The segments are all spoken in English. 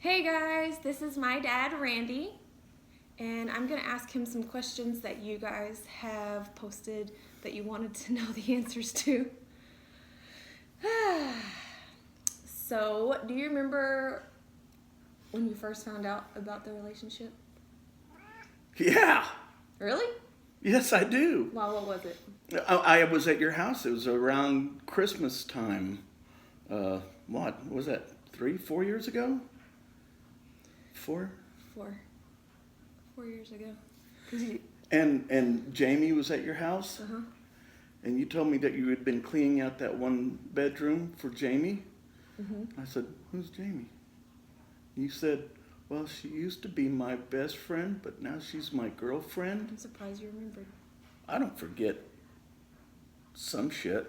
Hey guys, this is my dad, Randy, and I'm going to ask him some questions that you guys have posted that you wanted to know the answers to. So, do you remember when you first found out about the relationship? Yeah. Really? Yes, I do. Wow, what was it? I was at your house. It was around Christmas time. What was that? 3-4 years ago? 4? 4 years ago. And Jamie was at your house. Uh-huh. And you told me that you had been cleaning out that one bedroom for Jamie. Mm-hmm. I said, "Who's Jamie?" You said, "Well, she used to be my best friend, but now she's my girlfriend." I'm surprised you remembered. I don't forget some shit.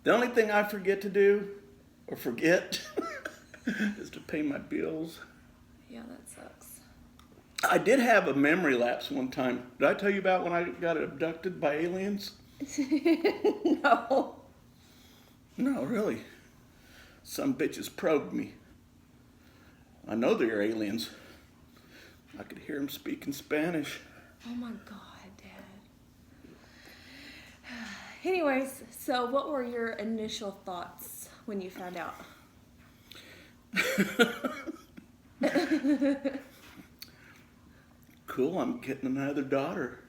The only thing I forget to do, or forget, is to pay my bills. Yeah, that sucks. I did have a memory lapse one time. Did I tell you about when I got abducted by aliens? No. No, really. Some bitches probed me. I know they're aliens. I could hear them speaking Spanish. Oh my God, Dad. Anyways, so what were your initial thoughts when you found out? Cool, I'm getting another daughter.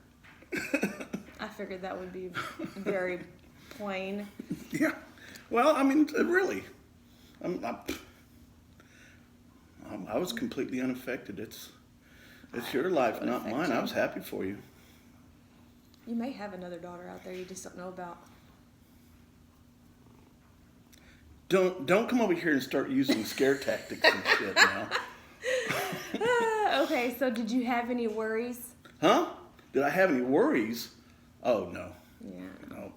I figured that would be very plain. Yeah. Well, I mean, really. I was completely unaffected. It's your life, not mine. I was happy for you. You may have another daughter out there you just don't know about. Don't come over here and start using scare tactics and shit now. Okay, so did you have any worries? Huh? Did I have any worries? Oh, no. Yeah. No.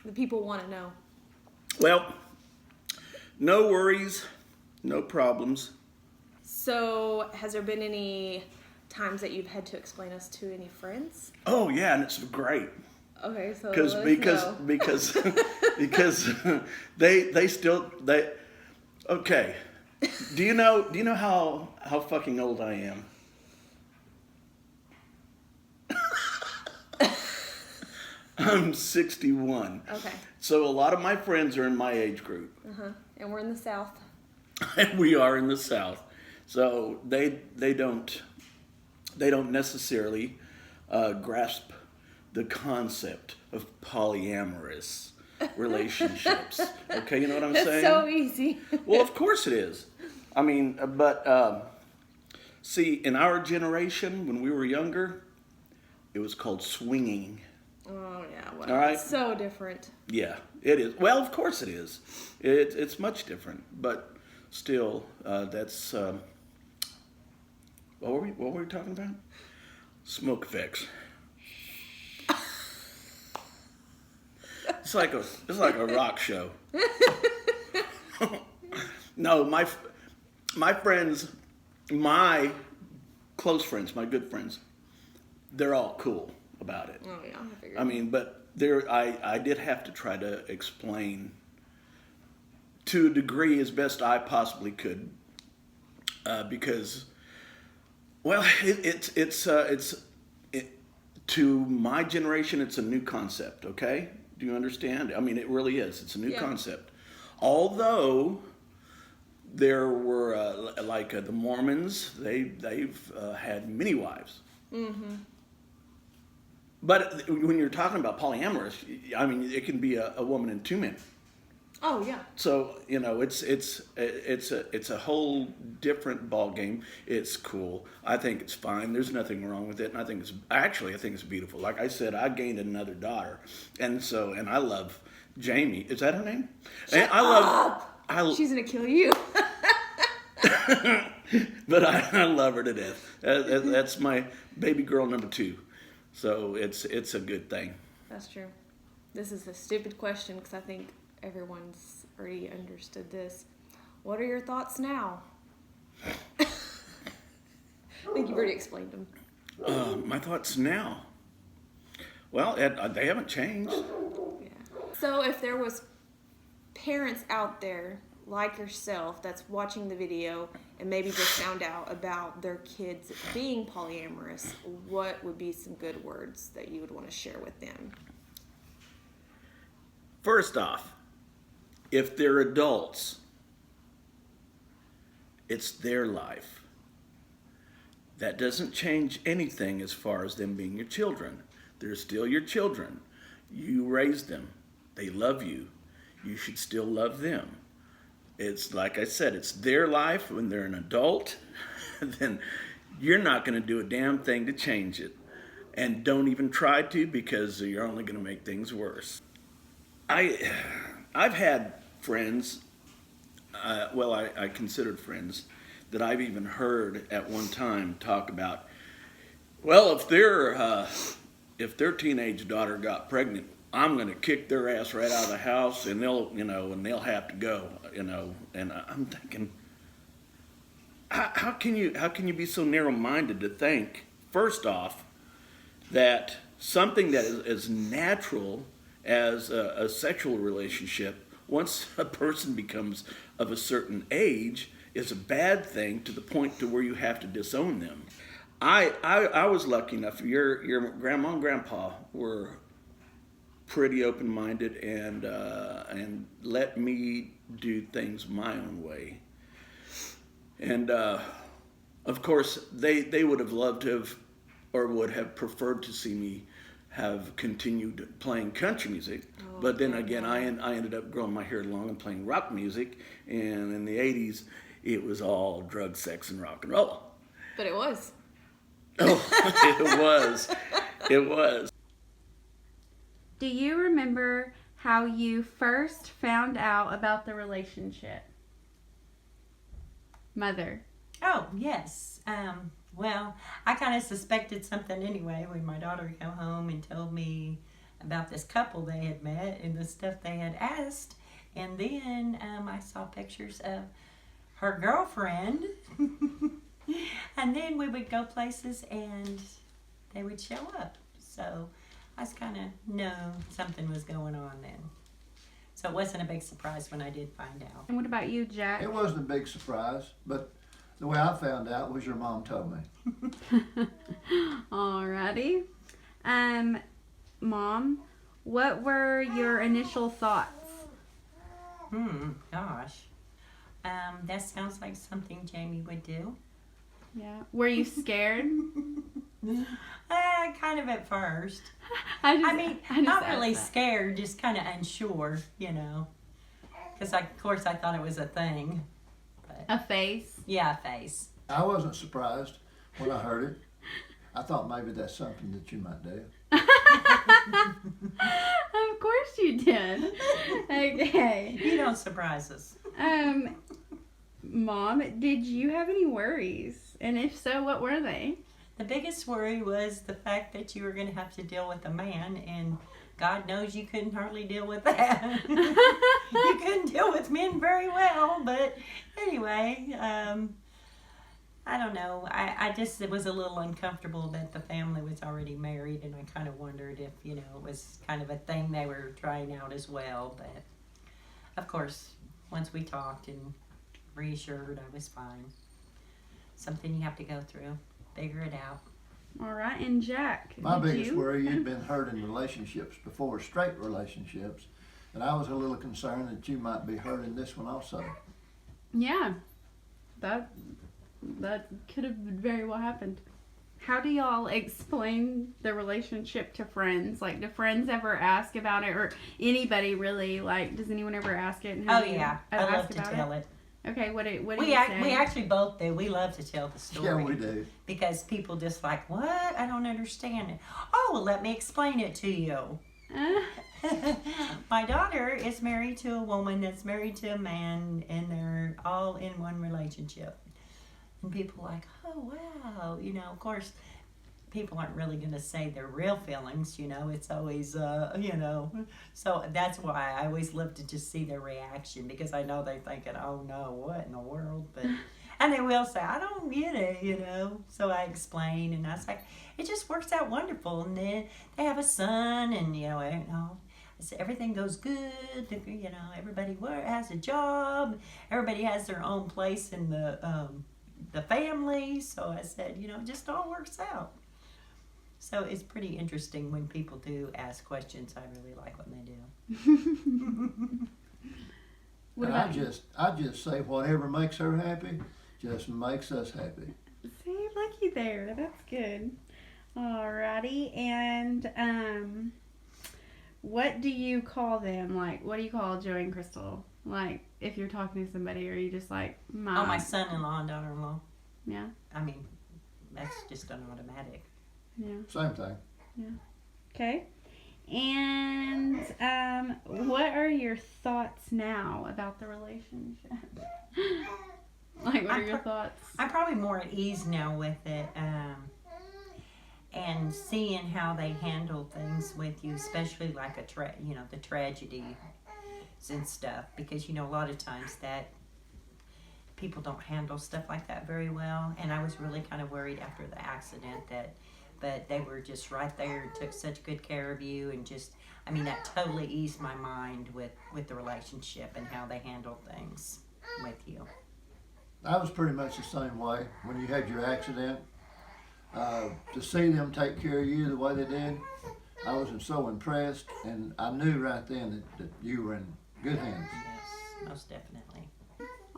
The people want to know. Well, no worries, no problems. So, has there been any times that you've had to explain us to any friends? Oh, yeah, and it's great. Okay, so because they okay. Do you know how fucking old I am? I'm 61. Okay. So a lot of my friends are in my age group. And we're in the South. And we are in the South. So they don't necessarily grasp the concept of polyamorous relationships. Okay, you know what I'm saying? That's so easy. Well, of course it is. I mean, but see, in our generation, when we were younger, it was called swinging. Oh, yeah. Well, All right? it's so different. Yeah, it is. Well, of course it is. It's much different, but still, that's what were we talking about? Smoke effects. It's like a rock show. No, my friends, my close friends, my good friends, they're all cool about it. Oh yeah, I figured. I mean, but I did have to try to explain to a degree as best I possibly could, because, well, to my generation, it's a new concept. Okay, do you understand? I mean, it really is. It's a new concept. Although there were the Mormons, they've had many wives. Mm-hmm. But when you're talking about polyamorous, I mean, it can be a woman and two men. Oh yeah. So it's a whole different ball game. It's cool. I think it's fine. There's nothing wrong with it, and I think it's beautiful. Like I said, I gained another daughter, and I love Jamie. Is that her name? Shut up! She's gonna kill you. But I love her to death. That's my baby girl number 2. So it's a good thing. That's true. This is a stupid question because I think everyone's already understood this. What are your thoughts now? I think you've already explained them. My thoughts now. Well, they haven't changed. Yeah. So if there was parents out there like yourself that's watching the video and maybe just found out about their kids being polyamorous, what would be some good words that you would want to share with them? First off, if they're adults, it's their life. That doesn't change anything as far as them being your children. They're still your children. You raised them. They love you. You should still love them. It's like I said, it's their life. When they're an adult, then you're not going to do a damn thing to change it. And don't even try to, because you're only going to make things worse. I've had friends, I considered friends, that I've even heard at one time talk about, well, if their teenage daughter got pregnant, I'm going to kick their ass right out of the house, and they'll have to go, And I'm thinking, how can you be so narrow-minded to think, first off, that something that is as natural as a sexual relationship, once a person becomes of a certain age, is a bad thing to the point to where you have to disown them. I was lucky enough. Your grandma and grandpa were pretty open-minded and let me do things my own way. And of course, they would have loved to have, or would have preferred to see me have continued playing country music. But then again, I ended up growing my hair long and playing rock music. And in the 80s, it was all drug, sex, and rock and roll. But it was. Oh, it was. It was. Do you remember how you first found out about the relationship? Mother. Oh, yes. Well, I kind of suspected something anyway when my daughter came home and told me about this couple they had met and the stuff they had asked. And then I saw pictures of her girlfriend. And then we would go places and they would show up. So I just kind of know something was going on then. So it wasn't a big surprise when I did find out. And what about you, Jack? It wasn't a big surprise, but the way I found out was your mom told me. Alrighty. Mom, what were your initial thoughts? Gosh. That sounds like something Jamie would do. Yeah. Were you scared? Kind of at first. I just not asked really that. scared, just kind of unsure, Because, of course, I thought it was a thing. But, A face? yeah, a face. I wasn't surprised when I heard it. I thought maybe that's something that you might do. Of course you did. Okay. You don't surprise us. Mom, did you have any worries? And if so, what were they? The biggest worry was the fact that you were going to have to deal with a man, and God knows you couldn't hardly deal with that. You couldn't deal with men very well, but anyway, I don't know. I just was a little uncomfortable that the family was already married, and I kind of wondered if, it was kind of a thing they were trying out as well. But, of course, once we talked and reassured, I was fine. Something you have to go through. Figure it out. All right, and Jack, My did biggest you? worry, you'd been hurt in relationships before, straight relationships, and I was a little concerned that you might be hurt in this one also. Yeah, that could have very well happened. How do y'all explain the relationship to friends? Like, do friends ever ask about it, or anybody really? Like, does anyone ever ask it? And Oh, do you yeah. I ask love to about tell it. Okay, what do We you say? we actually both do. We love to tell the story. Yeah, we do. Because people just like, what? I don't understand it. Oh, well, let me explain it to you. My daughter is married to a woman that's married to a man, and they're all in one relationship. And people are like, oh, wow. Of course, people aren't really going to say their real feelings, It's always, So that's why I always love to just see their reaction, because I know they're thinking, oh, no, what in the world? But and they will say, I don't get it, So I explain, and I was like, it just works out wonderful. And then they have a son, and, I said, everything goes good. You know, everybody has a job. Everybody has their own place in the family. So I said, you know, it just all works out. So it's pretty interesting when people do ask questions. I really like when they do. What And about you? I just say whatever makes her happy, just makes us happy. See, looky there. That's good. Alrighty, and what do you call them? Like, what do you call Joey and Crystal? Like, if you're talking to somebody, or you just like Oh, my son-in-law and daughter-in-law. Yeah. I mean, that's just an automatic. Yeah. Same thing. Okay. And what are your thoughts now about the relationship? Like, what are your thoughts? I'm probably more at ease now with it, and seeing how they handle things with you, especially like the tragedies and stuff, because a lot of times that people don't handle stuff like that very well, and I was really kind of worried after the accident but they were just right there and took such good care of you, and just, I mean, that totally eased my mind with the relationship and how they handle things with you. I was pretty much the same way when you had your accident. To see them take care of you the way they did, I was so impressed, and I knew right then that you were in good hands. Yes, most definitely.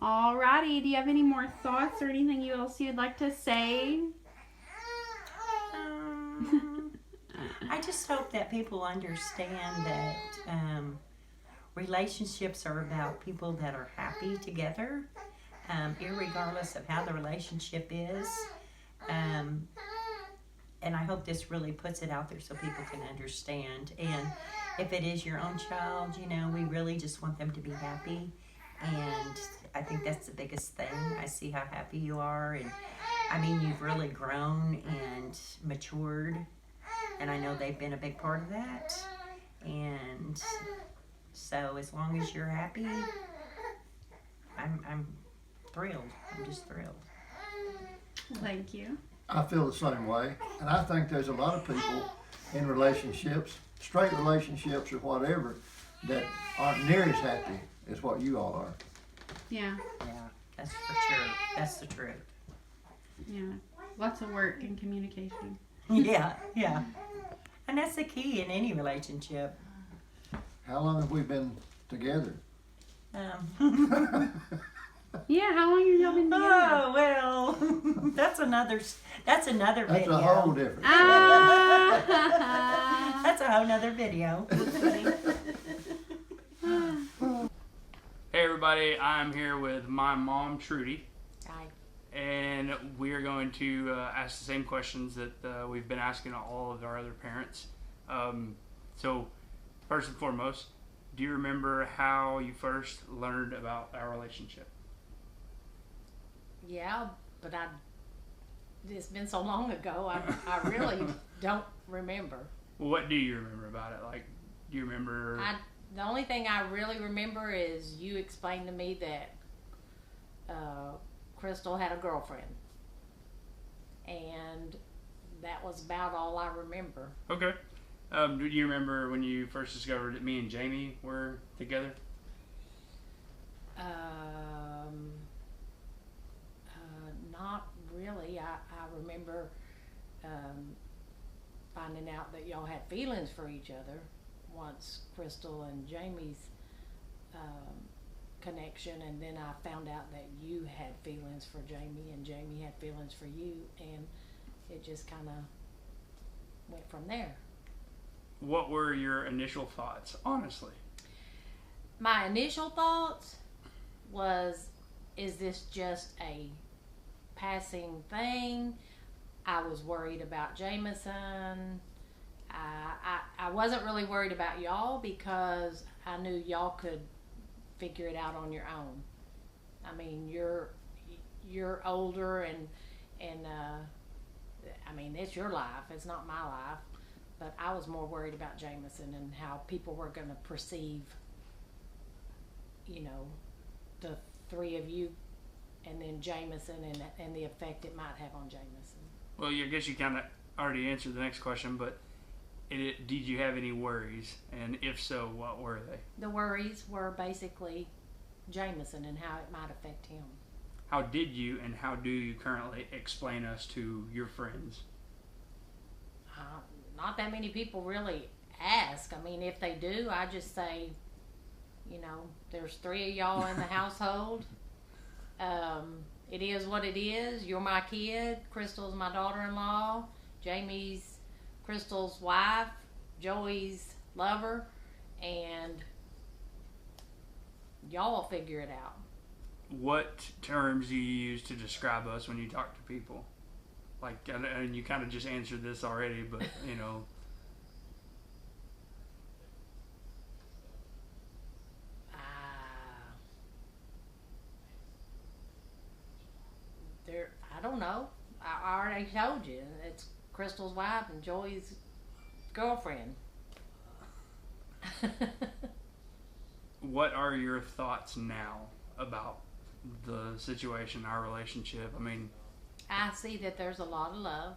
Alrighty, do you have any more thoughts or anything else you'd like to say? I just hope that people understand that relationships are about people that are happy together, irregardless of how the relationship is. And I hope this really puts it out there so people can understand. And if it is your own child, we really just want them to be happy. And I think that's the biggest thing. I see how happy you are. And I mean, you've really grown and matured. And I know they've been a big part of that. And so as long as you're happy, I'm thrilled. I'm just thrilled. Thank you. I feel the same way, and I think there's a lot of people in relationships, straight relationships or whatever, that aren't near as happy as what you all are. Yeah. Yeah, that's for sure. That's the truth. Yeah. Lots of work and communication. Yeah. And that's the key in any relationship. How long have we been together? Yeah, how long have y'all been together? Oh, well, that's another video. That's a whole different. That's a whole nother video. Hey everybody, I'm here with my mom, Trudy. Hi. And we are going to ask the same questions that we've been asking all of our other parents. So, first and foremost, do you remember how you first learned about our relationship? Yeah, but it's been so long ago, I really don't remember. Well, what do you remember about it? Like, do you remember? The only thing I really remember is you explained to me that Crystal had a girlfriend. And that was about all I remember. Okay. Do you remember when you first discovered that me and Jamie were together? Not really. I remember finding out that y'all had feelings for each other once Crystal and Jamie's connection, and then I found out that you had feelings for Jamie and Jamie had feelings for you, and it just kind of went from there. What were your initial thoughts, honestly? My initial thoughts was, is this just a passing thing? I was worried about Jameson. I wasn't really worried about y'all because I knew y'all could figure it out on your own. I mean, you're older and I mean, it's your life. It's not my life. But I was more worried about Jameson and how people were going to perceive, the three of you, and then Jameson and the effect it might have on Jameson. Well, I guess you kind of already answered the next question, but did you have any worries? And if so, what were they? The worries were basically Jameson and how it might affect him. How did you and how do you currently explain us to your friends? Not that many people really ask. I mean, if they do, I just say, you know, there's 3 of y'all in the household. It is what it is. You're my kid. Crystal's my daughter-in-law. Jamie's Crystal's wife. Joey's lover. And y'all will figure it out. What terms do you use to describe us when you talk to people? Like, and you kind of just answered this already, but, you know. I don't know. I already told you. It's Crystal's wife and Joey's girlfriend. What are your thoughts now about the situation, our relationship? I mean, I see that there's a lot of love.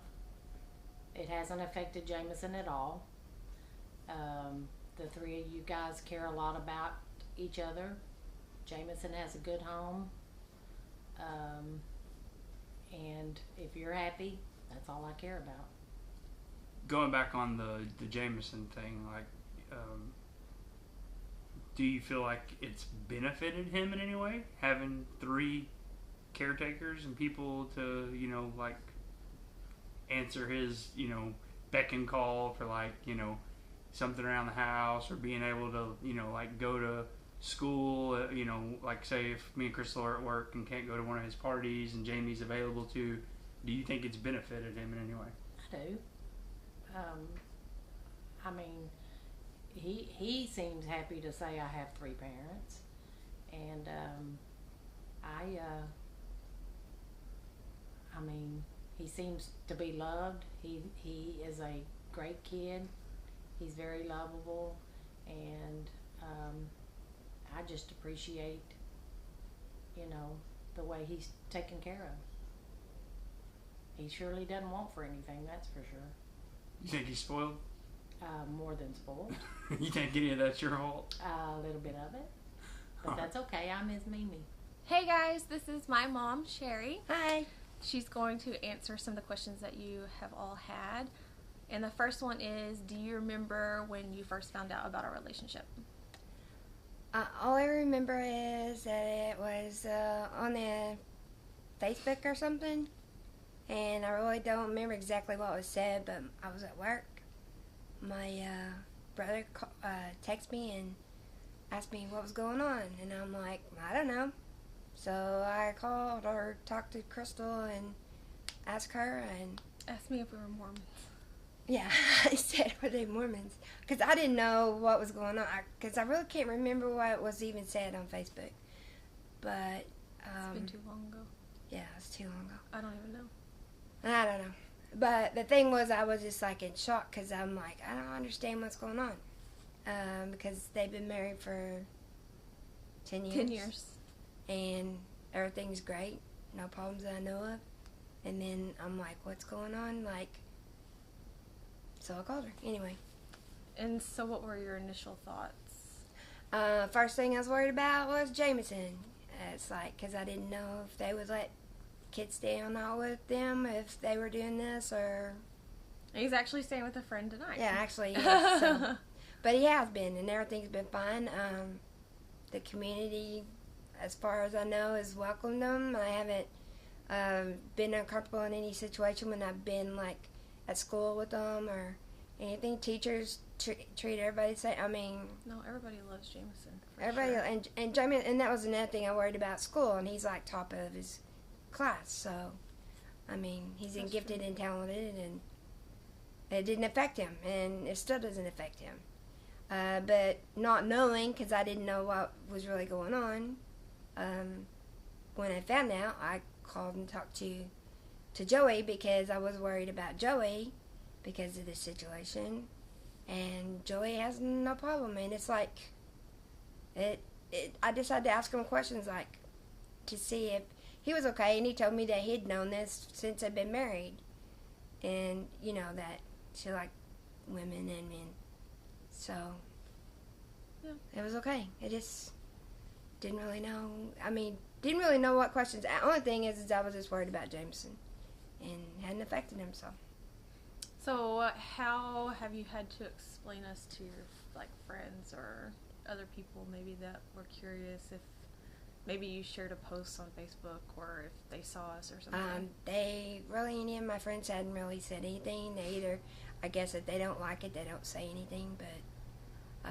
It hasn't affected Jameson at all. The 3 of you guys care a lot about each other. Jameson has a good home. And if you're happy, that's all I care about. going back on the Jameson thing, like, do you feel like it's benefited him in any way, having 3 caretakers and people to, you know, like, answer his, you know, beck and call for, like, you know, something around the house, or being able to, you know, like, go to school, you know, like, say if me and Crystal are at work and can't go to one of his parties and Jamie's available to, do you think it's benefited him in any way? I do. I mean, he seems happy to say I have 3 parents, and I mean, he seems to be loved. He is a great kid. He's very lovable, and I just appreciate, you know, the way he's taken care of. He surely doesn't want for anything, that's for sure. You think he's spoiled? More than spoiled. You think any of that's your fault? A little bit of it. But that's okay. I'm his Mimi. Hey guys, this is my mom, Sherry. Hi. She's going to answer some of the questions that you have all had. And the first one is, do you remember when you first found out about our relationship? All I remember is that it was on the Facebook or something, and I really don't remember exactly what was said, but I was at work. My brother texted me and asked me what was going on, and I'm like, I don't know. So I called or talked to Crystal and asked her, and Ask me if we were Mormons. yeah, I said, were they Mormons? Because I didn't know what was going on, because I really can't remember what was even said on Facebook. But It's been too long ago. yeah, it's too long ago. I don't even know. I don't know. But the thing was, I was just like in shock, because I'm like, I don't understand what's going on. Because they've been married for 10 years. 10 years. And everything's great. No problems that I know of. And then I'm like, what's going on? Like, so I called her. Anyway. And so what were your initial thoughts? First thing I was worried about was Jameson. It's like, because I didn't know if they would let kids stay on out with them, if they were doing this, or... He's actually staying with a friend tonight. Yeah, actually, yes. So, but he has been, and everything's been fine. The community, as far as I know, has welcomed them. I haven't been uncomfortable in any situation when I've been, like, at school with them or anything. Teachers treat everybody the same. I mean... No, everybody loves Jameson. Everybody, sure. and Jamie, and that was another thing I worried about school, and he's, like, top of his class, so, I mean, he's That's gifted true. and talented, and it didn't affect him, and it still doesn't affect him. But not knowing, because I didn't know what was really going on, when I found out, I called and talked to Joey, because I was worried about Joey because of this situation, and Joey has no problem, and it's like, I decided to ask him questions, like, to see if he was okay, and he told me that he'd known this since they'd been married, and, you know, that she, like, women and men. So, Yeah. it was okay. I just didn't really know. Didn't really know what questions. The only thing is I was just worried about Jameson and hadn't affected him, so. So how have you had to explain us to your friends or other people maybe that were curious if maybe you shared a post on Facebook or if they saw us or something? Any of my friends hadn't really said anything. They either, I guess if they don't like it, they don't say anything, but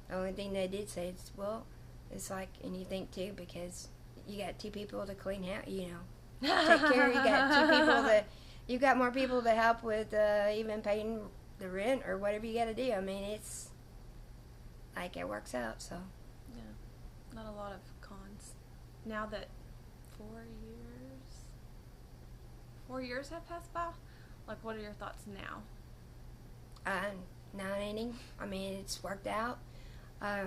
the only thing they did say is, well, it's like, and you think too, because you got two people to clean house, take care. You got 2 people you got more people to help with even paying the rent or whatever you got to do. It's like it works out. So Yeah, not a lot of cons. Now that 4 years have passed by, what are your thoughts now? not any. It's worked out. I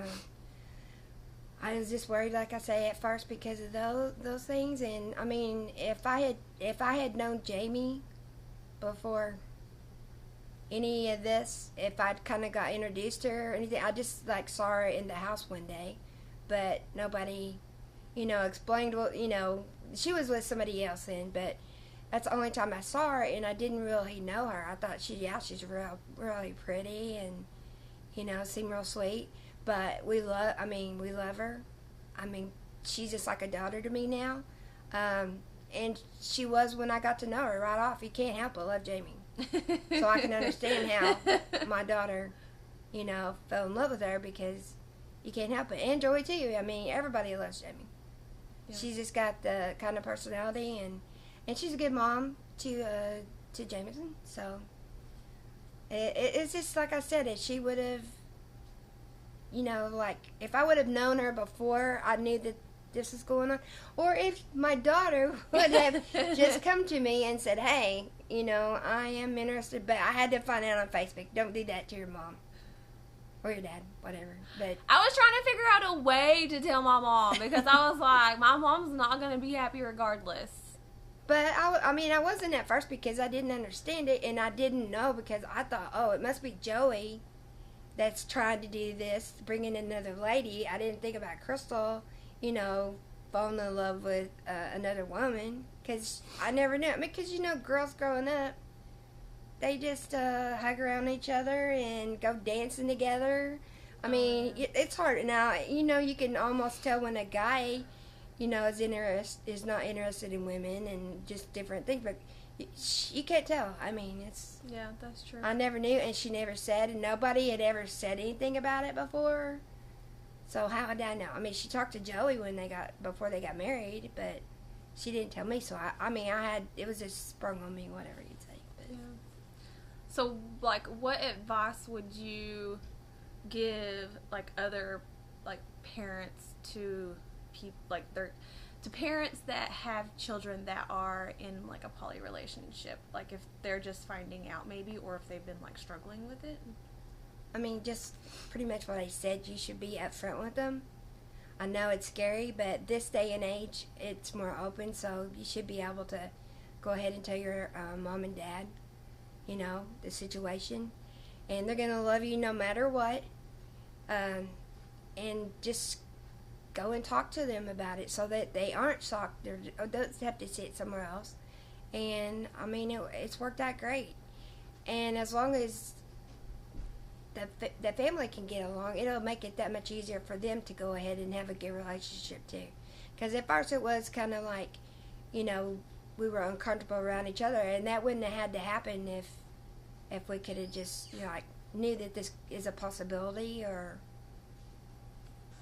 was just worried, like I say, at first because of those things. And if I had known Jamie before any of this, if I'd kind of got introduced to her or anything, I just saw her in the house one day, but nobody, explained what, she was with somebody else then, but that's the only time I saw her, and I didn't really know her. I thought she's really pretty and, seemed real sweet. But we love her. She's just like a daughter to me now. And she was when I got to know her right off. You can't help but love Jamie. So I can understand how my daughter, fell in love with her because you can't help it. And Joey too. Everybody loves Jamie. Yeah. She's just got the kind of personality, and she's a good mom to Jameson. So it's just like I said, if she would have, if I would have known her before I knew that this was going on, or if my daughter would have just come to me and said, hey, I am interested, but I had to find out on Facebook. Don't do that to your mom or your dad, whatever. But I was trying to figure out a way to tell my mom because I was like, my mom's not going to be happy regardless. But I wasn't at first because I didn't understand it, and I didn't know because I thought, oh, it must be Joey that's trying to do this, bringing another lady. I didn't think about Crystal, falling in love with another woman, because I never knew. Because, girls growing up, they just hug around each other and go dancing together. It's hard. Now, you can almost tell when a guy, is not interested in women and just different things, but you can't tell. Yeah, that's true. I never knew, and she never said, and nobody had ever said anything about it before. So how did I know? She talked to Joey before they got married, but she didn't tell me. So it was just sprung on me, whatever you'd say. But. Yeah. So what advice would you give other parents to people to parents that have children that are in a poly relationship, if they're just finding out maybe, or if they've been struggling with it? Just pretty much what I said. You should be upfront with them. I know it's scary, but this day and age, it's more open, so you should be able to go ahead and tell your mom and dad, the situation, and they're gonna love you no matter what. And just go and talk to them about it so that they aren't shocked or don't have to see it somewhere else. And it's worked out great. And as long as the family can get along, it'll make it that much easier for them to go ahead and have a good relationship too. Because at first it was kind of we were uncomfortable around each other, and that wouldn't have had to happen if we could have just knew that this is a possibility or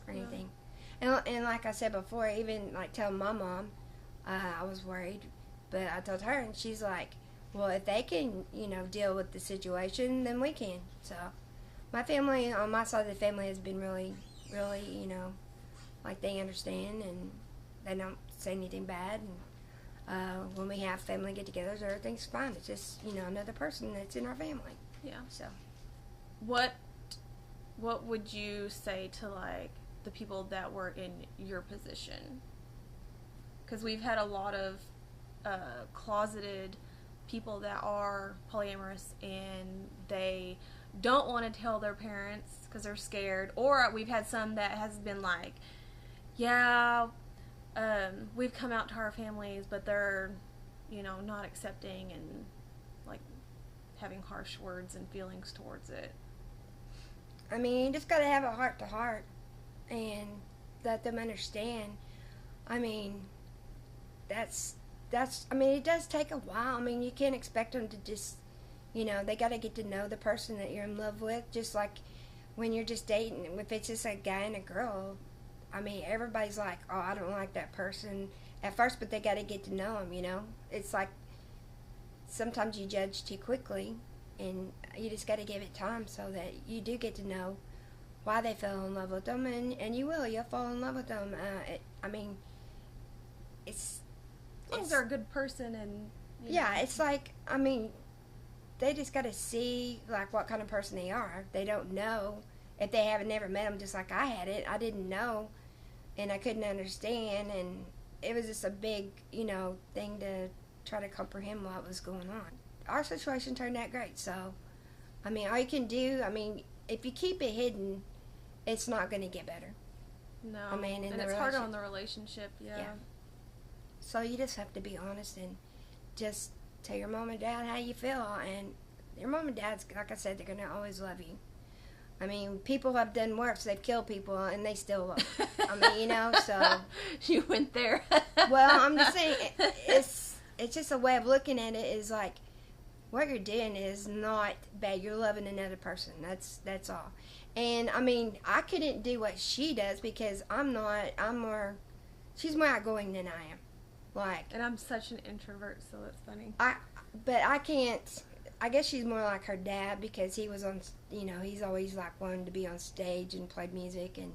anything. And like I said before, even telling my mom, I was worried, but I told her, and she's like, well, if they can, deal with the situation, then we can. So my family, on my side of the family, has been really, really, they understand, and they don't say anything bad. And when we have family get-togethers, everything's fine. It's just, another person that's in our family. Yeah. So what would you say to the people that were in your position? Because we've had a lot of closeted people that are polyamorous and they don't want to tell their parents because they're scared, or we've had some that has been like, yeah, we've come out to our families, but they're, not accepting and like having harsh words and feelings towards it. I mean, you just gotta have a heart to heart and let them understand. I mean, it does take a while. I mean, you can't expect them to just, they gotta get to know the person that you're in love with, just like when you're just dating. If it's just a guy and a girl, I mean, everybody's like, oh, I don't like that person at first, but they gotta get to know them, It's like sometimes you judge too quickly, and you just gotta give it time so that you do get to know why they fell in love with them, and you'll fall in love with them. It's As long as they're a good person and yeah, it's like, I mean, they just got to see like what kind of person they are. They don't know if they haven't never met them, just like I had it. I didn't know, and I couldn't understand, and it was just a big, thing to try to comprehend what was going on. Our situation turned out great, so, I mean, all you can do, if you keep it hidden, it's not going to get better. No, I mean, and it's harder on the relationship, yeah. So you just have to be honest and just tell your mom and dad how you feel, and your mom and dad's, like I said, they're going to always love you. I mean, people have done worse. They've killed people, and they still love you. So... You went there. Well, I'm just saying, it's just a way of looking at it is like, what you're doing is not bad. You're loving another person. That's all. And, I mean, I couldn't do what she does because she's more outgoing than I am. And I'm such an introvert, so it's funny. But I can't. I guess she's more like her dad because he was on. He's always like wanted to be on stage and played music, and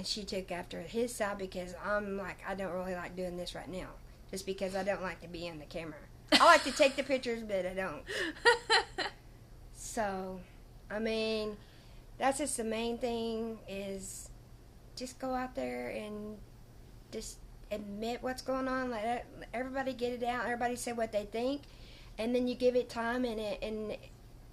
she took after his side because I'm like, I don't really like doing this right now, just because I don't like to be in the camera. I like to take the pictures, but I don't. So, I mean, that's just the main thing is just go out there and just admit what's going on. Let everybody get it out. Everybody say what they think, and then you give it time, and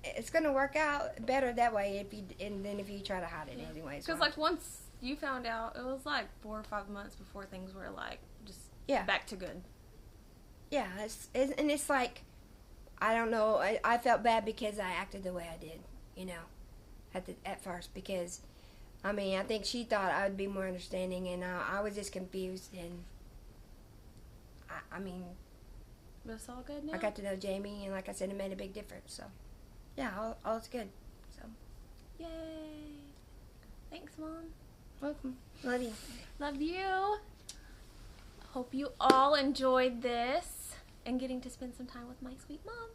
it's going to work out better that way than if you try to hide it anyways. Because like once you found out, it was like 4 or 5 months before things were like just back to good. Yeah, it's like, I don't know. I felt bad because I acted the way I did, at first because. I mean, I think she thought I would be more understanding, and I was just confused, and I mean... But it's all good now? I got to know Jamie, and like I said, it made a big difference, so... Yeah, all is good, so... Yay! Thanks, Mom. Welcome. Love you. Love you. Hope you all enjoyed this, and getting to spend some time with my sweet mom.